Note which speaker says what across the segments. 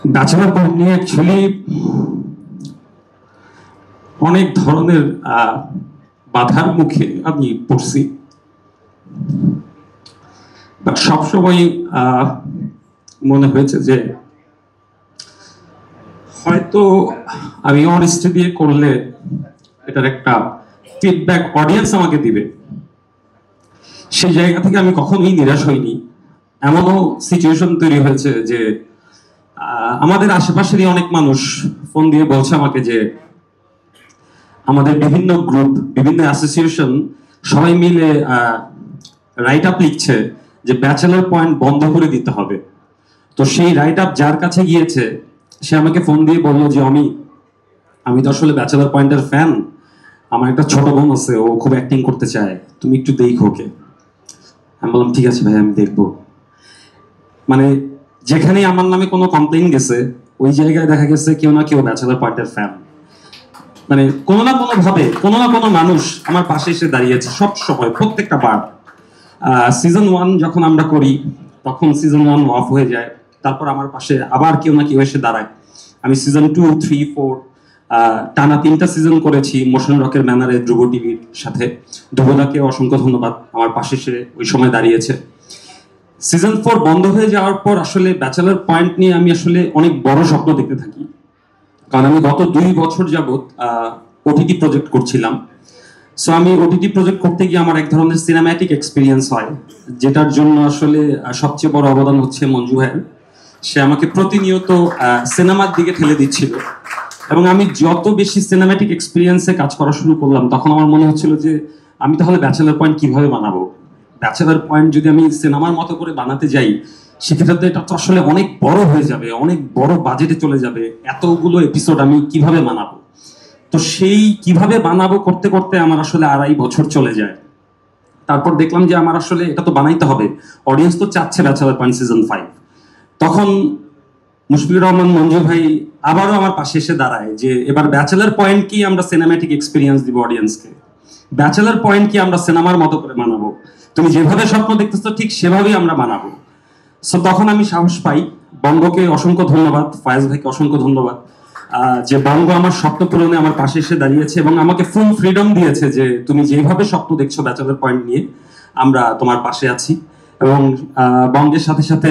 Speaker 1: Bachelor point নিয়ে actually অনেক ধরনের বাধার মুখে আমি পড়ছি, বাট সবসময় মনে হয়েছে যে হয়তো আমি অনেস্টি দিয়ে করলে এটার একটা ফিডব্যাক অডিয়েন্স আমাকে দিবে। সেই জায়গা থেকে আমি কখনোই নিরাশ হইনি। এমনও সিচুয়েশন তৈরি হয়েছে যে আমাদের আশেপাশেরই অনেক মানুষ ফোন দিয়ে বলছে আমাকে যে আমাদের বিভিন্ন গ্রুপ, বিভিন্ন অ্যাসোসিয়েশন সবাই মিলে রাইট আপ লিখছে যে ব্যাচেলর পয়েন্ট বন্ধ করে দিতে হবে। তো সেই রাইট আপ যার কাছে গিয়েছে সে আমাকে ফোন দিয়ে বললো যে আমি তো আসলে ব্যাচেলর পয়েন্টের ফ্যান, আমার একটা ছোট বোন আছে, ও খুব অ্যাক্টিং করতে চায়, তুমি একটু দেখো ওকে। আমি বললাম ঠিক আছে ভাই, আমি দেখবো। মানে যেখানে আমার নামে কোনো কমপ্লেইন গেছে ওই জায়গায় দেখা গেছে কেউ না কেউ ব্যাচেলর পয়েন্টের ফ্যান। মানে কোনো না কোনো ভাবে কোনো না কোনো মানুষ আমার পাশে এসে দাঁড়িয়েছে সব সময়, প্রত্যেকটা বার। সিজন 1 যখন আমরা করি তখন সিজন 1 অফ হয়ে যায়, তারপর আমার পাশে আবার কেউ না কেউ এসে দাঁড়ায়। আমি সিজন 2, 3, 4 টানা 3টা সিজন করেছি মোশন রকের ব্যানারে ধ্রুব টিভির সাথে। ধ্রুবদাকে অসংখ্য ধন্যবাদ, আমার পাশে এসে ওই সময় দাঁড়িয়েছে। সিজন 4 বন্ধ হয়ে যাওয়ার পর আসলে ব্যাচেলর পয়েন্ট নিয়ে আমি আসলে অনেক বড় স্বপ্ন দেখতে থাকি, কারণ আমি গত 2 বছর যাবত ওটিটি প্রজেক্ট করছিলাম। সো আমি ওটিটি প্রজেক্ট করতে গিয়ে আমার এক ধরনের সিনেম্যাটিক এক্সপিরিয়েন্স হয়, যেটার জন্য আসলে সবচেয়ে বড় অবদান হচ্ছে মঞ্জু ভাইয়ের। সে আমাকে প্রতিনিয়ত সিনেমার দিকে ঠেলে দিচ্ছিল, এবং আমি যত বেশি সিনেম্যাটিক এক্সপিরিয়েন্সে কাজ করা শুরু করলাম তখন আমার মনে হচ্ছিল যে আমি তাহলে ব্যাচেলর পয়েন্ট কিভাবে বানাবো। ব্যাচেলর পয়েন্ট যদি আমি সিনেমার মতো করে বানাতে যাই সেক্ষেত্রে তো এটা তো আসলে অনেক বড় হয়ে যাবে, অনেক বড় বাজেটে চলে যাবে, এতগুলো এপিসোড আমি কিভাবে বানাবো। তো সেই কিভাবে বানাবো করতে করতে আমার আসলে 2.5 বছর চলে যায়। তারপর দেখলাম যে আমার আসলে এটা তো বানাইতে হবে, অডিয়েন্স তো চাচ্ছে ব্যাচেলর পয়েন্ট সিজন 5। তখন মুশফিকুর রহমান মঞ্জু ভাই আবারও আমার পাশে এসে দাঁড়ায় যে এবার ব্যাচেলর পয়েন্ট কি আমরা সিনেম্যাটিক এক্সপিরিয়েন্স দিব অডিয়েন্সকে, ব্যাচেলর পয়েন্ট কি আমরা সিনেমার মতো করে বানাবো, তুমি যেভাবে স্বপ্ন দেখতেছো ঠিক সেভাবেই আমরা বানাবো। সো তখন আমি সাহস পাই। বঙ্গকে অসংখ্য ধন্যবাদ, ফয়েজ ভাইকে অসংখ্য ধন্যবাদ যে বঙ্গ আমার স্বপ্ন পূরণে আমার পাশে এসে দাঁড়িয়েছে এবং আমাকে ফুল ফ্রিডম দিয়েছে যে তুমি যেভাবে স্বপ্ন দেখছো ব্যাচেলর পয়েন্ট নিয়ে আমরা তোমার পাশে আছি। এবং বঙ্গের সাথে সাথে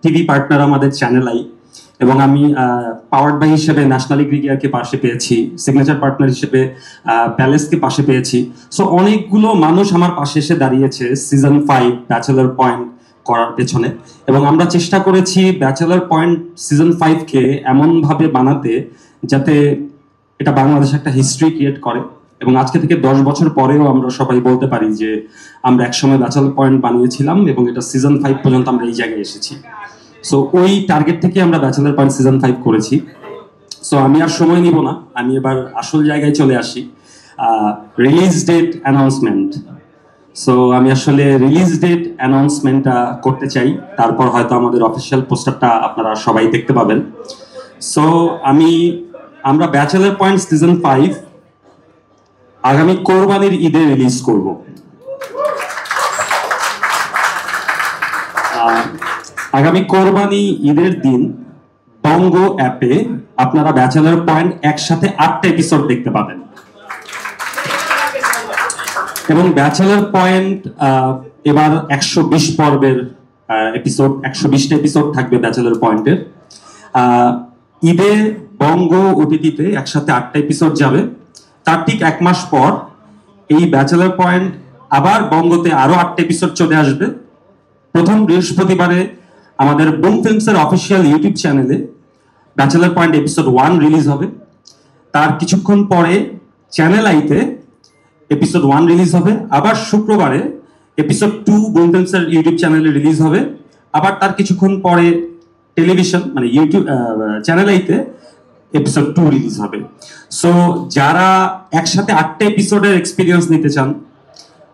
Speaker 1: টিভি পার্টনার আমাদের চ্যানেল আই, এবং আমি পাওয়ার্ড বাই হিসেবে ন্যাশনাল এগ্রিগেয়ারকে পাশে পেয়েছি, সিগনেচার পার্টনার হিসেবে প্যালেসকে পাশে পেয়েছি। সো অনেকগুলো মানুষ আমার পাশে এসে দাঁড়িয়েছে সিজন 5 ব্যাচেলর পয়েন্ট করার পেছনে, এবং আমরা চেষ্টা করেছি ব্যাচেলর পয়েন্ট সিজন 5কে এমনভাবে বানাতে যাতে এটা বাংলাদেশে একটা হিস্ট্রি ক্রিয়েট করে, এবং আজকে থেকে 10 বছর পরেও আমরা সবাই বলতে পারি যে আমরা একসময় ব্যাচেলর পয়েন্ট বানিয়েছিলাম এবং এটা সিজন 5 পর্যন্ত আমরা এই জায়গায় এসেছি। সো ওই টার্গেট থেকে আমরা ব্যাচেলর পয়েন্ট সিজন 5 করেছি। সো আমি আর সময় নিব না, আমি এবার আসল জায়গায় চলে আসি, রিলিজ ডেট অ্যানাউন্সমেন্ট। সো আমি আসলে রিলিজ ডেট অ্যানাউন্সমেন্টটা করতে চাই, তারপর হয়তো আমাদের অফিসিয়াল পোস্টারটা আপনারা সবাই দেখতে পাবেন। সো আমরা ব্যাচেলর পয়েন্ট সিজন 5 আগামী কোরবানির ঈদে রিলিজ করব। আগামী কোরবানি ঈদের দিন বঙ্গ অ্যাপে আপনারা ব্যাচেলর পয়েন্ট একসাথে 8টা এপিসোড দেখতে পাবেন, এবং ব্যাচেলর পয়েন্ট এবার 120 পর্বের এপিসোড, 120টা এপিসোড থাকবে ব্যাচেলর পয়েন্টের। ঈদে বঙ্গ ওটিটিতে একসাথে 8টা এপিসোড যাবে, তার ঠিক 1 মাস পর এই ব্যাচেলর পয়েন্ট আবার বঙ্গতে আরো 8টা এপিসোড চলে আসবে। প্রথম বৃহস্পতিবারে আমাদের বুম ফিল্মসের অফিসিয়াল ইউটিউব চ্যানেলে ব্যাচেলর পয়েন্ট এপিসোড 1 রিলিজ হবে, তার কিছুক্ষণ পরে চ্যানেল আইতে এপিসোড 1 রিলিজ হবে, আবার শুক্রবারে এপিসোড 2 বুম ফিল্মসের ইউটিউব চ্যানেলে রিলিজ হবে, আবার তার কিছুক্ষণ পরে টেলিভিশন মানে ইউটিউব চ্যানেল আইতে এপিসোড 2 রিলিজ হবে। সো যারা একসাথে 8টা এপিসোডের এক্সপিরিয়েন্স নিতে চান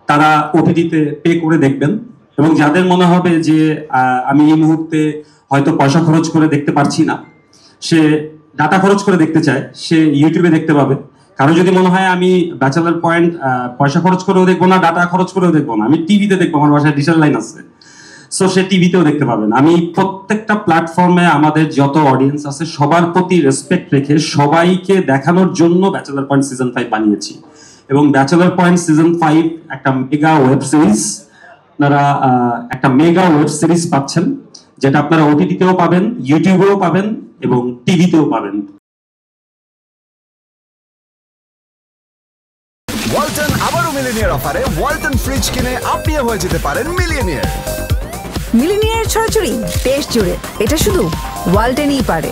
Speaker 1: তারা ওটিটিতে পে করে দেখবেন, এবং যাদের মনে হবে যে আমি এই মুহূর্তে হয়তো পয়সা খরচ করে দেখতে পারছি না, সে ডাটা খরচ করে দেখতে চায়, সে ইউটিউবে দেখতে পাবে। কারো যদি মনে হয় আমি ব্যাচেলর পয়েন্ট পয়সা খরচ করেও দেখবো না, ডাটা খরচ করেও দেখবো না, আমি টিভিতে দেখবো, আমার বাসায় ডিজিটাল লাইন আছে, সো সে টিভিতেও দেখতে পাবেন। আমি প্রত্যেকটা প্ল্যাটফর্মে আমাদের যত অডিয়েন্স আছে সবার প্রতি রেসপেক্ট রেখে সবাইকে দেখানোর জন্য ব্যাচেলর পয়েন্ট সিজন 5 বানিয়েছি। এবং ব্যাচেলর পয়েন্ট সিজন 5 একটা মেগা ওয়েব সিরিজ, আপনারা একটা মেগা ওয়েব সিরিজ পাচ্ছেন, যেটা আপনারা ওটিটিতেও পাবেন, ইউটিউবেও পাবেন এবং টিভিতেও পাবেন।
Speaker 2: ওয়ালটন আবারও মিলিনিয়ার অফারে ওয়ালটন ফ্রিজ কিনে আপনিও হয়ে যেতে পারেন মিলিয়নিয়ার।
Speaker 3: মিলিনিয়ার ছড়াছড়ি দেশ জুড়ে, এটা শুধু ওয়ালটেনই পারে।